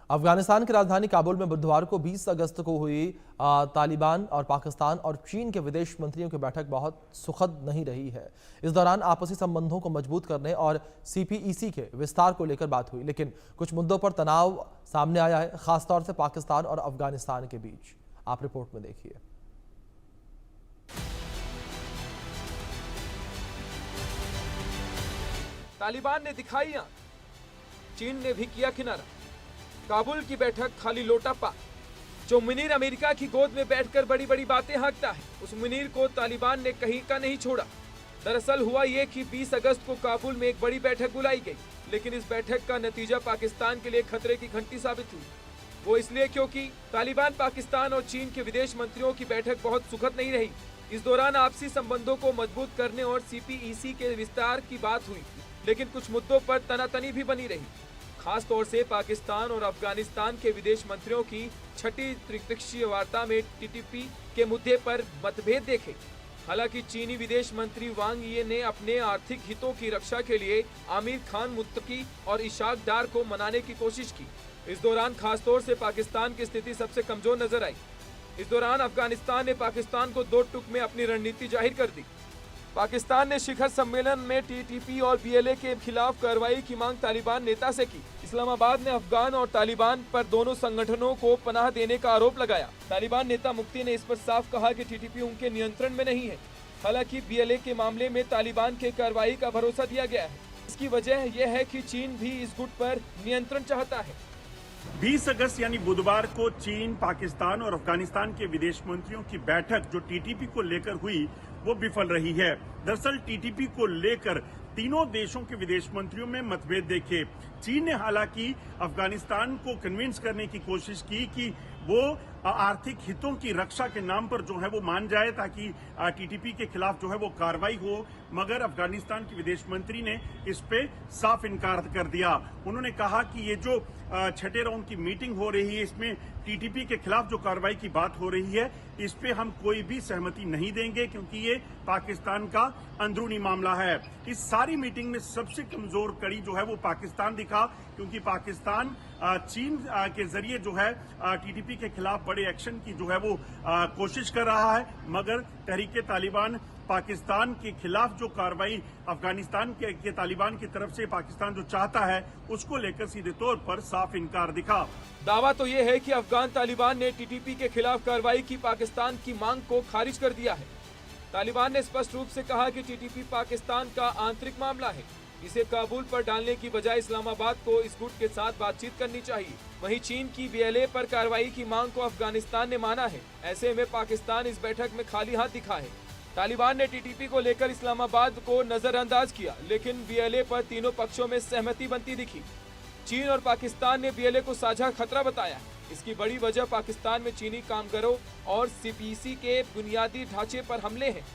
अफगानिस्तान की राजधानी काबुल में बुधवार को 20 अगस्त को हुई तालिबान और पाकिस्तान और चीन के विदेश मंत्रियों की बैठक बहुत सुखद नहीं रही है। इस दौरान आपसी संबंधों को मजबूत करने और सीपीईसी के विस्तार को लेकर बात हुई, लेकिन कुछ मुद्दों पर तनाव सामने आया है, खासतौर से पाकिस्तान और अफगानिस्तान के बीच। आप रिपोर्ट में देखिए। तालिबान ने दिखाई आंख, चीन ने भी किया किनारा। काबुल की बैठक खाली लोटा पा। जो मुनीर अमेरिका की गोद में बैठकर बड़ी बड़ी बातें हाँकता है, उस मुनीर को तालिबान ने कहीं का नहीं छोड़ा। दरअसल हुआ ये कि 20 अगस्त को काबुल में एक बड़ी बैठक बुलाई गई, लेकिन इस बैठक का नतीजा पाकिस्तान के लिए खतरे की घंटी साबित हुई। वो इसलिए क्योंकि तालिबान, पाकिस्तान और चीन के विदेश मंत्रियों की बैठक बहुत सुखद नहीं रही। इस दौरान आपसी संबंधों को मजबूत करने और सीपीईसी के विस्तार की बात हुई, लेकिन कुछ मुद्दों पर तनातनी भी बनी रही। खास तौर से पाकिस्तान और अफगानिस्तान के विदेश मंत्रियों की छठी त्रिपक्षीय वार्ता में टीटीपी के मुद्दे पर मतभेद देखे। हालांकि चीनी विदेश मंत्री वांग यी ने अपने आर्थिक हितों की रक्षा के लिए आमिर खान मुत्तकी और इशाक डार को मनाने की कोशिश की। इस दौरान खासतौर से पाकिस्तान की स्थिति सबसे कमजोर नजर आई। इस दौरान अफगानिस्तान ने पाकिस्तान को दो टुक में अपनी रणनीति जाहिर कर दी। पाकिस्तान ने शिखर सम्मेलन में टीटीपी और बीएलए के खिलाफ कार्रवाई की मांग तालिबान नेता से की। इस्लामाबाद ने अफगान और तालिबान पर दोनों संगठनों को पनाह देने का आरोप लगाया। तालिबान नेता मुफ्ती ने इस पर साफ कहा कि टीटीपी उनके नियंत्रण में नहीं है। हालांकि बीएलए के मामले में तालिबान के कार्रवाई का भरोसा दिया गया है। इसकी वजह यह है कि चीन भी इस गुट पर नियंत्रण चाहता है। 20 अगस्त यानी बुधवार को चीन, पाकिस्तान और अफगानिस्तान के विदेश मंत्रियों की बैठक जो टीटीपी को लेकर हुई वो विफल रही है। दरअसल टीटीपी को लेकर तीनों देशों के विदेश मंत्रियों में मतभेद देखे। चीन ने हालांकि अफगानिस्तान को कन्विंस करने की कोशिश की कि वो आर्थिक हितों की रक्षा के नाम पर जो है वो मान जाए ताकि टीटीपी के खिलाफ जो है वो कार्रवाई हो, मगर अफगानिस्तान के विदेश मंत्री ने इस पे साफ इनकार कर दिया। उन्होंने कहा कि ये जो छठे राउंड की मीटिंग हो रही है, इसमें टीटीपी के खिलाफ जो कार्रवाई की बात हो रही है, इस पे हम कोई भी सहमति नहीं देंगे क्योंकि ये पाकिस्तान का अंदरूनी मामला है। इस सारी मीटिंग में सबसे कमजोर कड़ी जो है वो पाकिस्तान दिखा, क्योंकि पाकिस्तान चीन के जरिए जो है टीटीपी के खिलाफ बड़े एक्शन की जो है वो कोशिश कर रहा है, मगर तहरीके तालिबान पाकिस्तान के खिलाफ जो कार्रवाई अफगानिस्तान के तालिबान की तरफ से पाकिस्तान जो चाहता है उसको लेकर सीधे तौर पर साफ इनकार दिखा। दावा तो ये है कि अफगान तालिबान ने टीटीपी के खिलाफ कार्रवाई की पाकिस्तान की मांग को खारिज कर दिया है। तालिबान ने स्पष्ट रूप से कहा कि टीटीपी पाकिस्तान का आंतरिक मामला है। इसे काबुल पर डालने की बजाय इस्लामाबाद को इस गुट के साथ बातचीत करनी चाहिए। वहीं चीन की बीएलए पर कार्रवाई की मांग को अफगानिस्तान ने माना है। ऐसे में पाकिस्तान इस बैठक में खाली हाथ दिखा है। तालिबान ने टीटीपी को लेकर इस्लामाबाद को नजरअंदाज किया, लेकिन बीएलए पर तीनों पक्षों में सहमति बनती दिखी। चीन और पाकिस्तान ने बीएलए को साझा खतरा बताया। इसकी बड़ी वजह पाकिस्तान में चीनी कामगारों और सीपीईसी के बुनियादी ढांचे पर हमले हैं।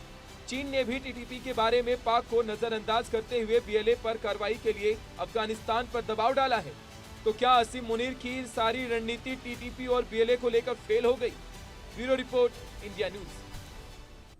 चीन ने भी टीटीपी के बारे में पाक को नजरअंदाज करते हुए बीएलए पर कार्रवाई के लिए अफगानिस्तान पर दबाव डाला है। तो क्या असीम मुनीर की सारी रणनीति टीटीपी और बीएलए को लेकर फेल हो गई? Bureau report, India news.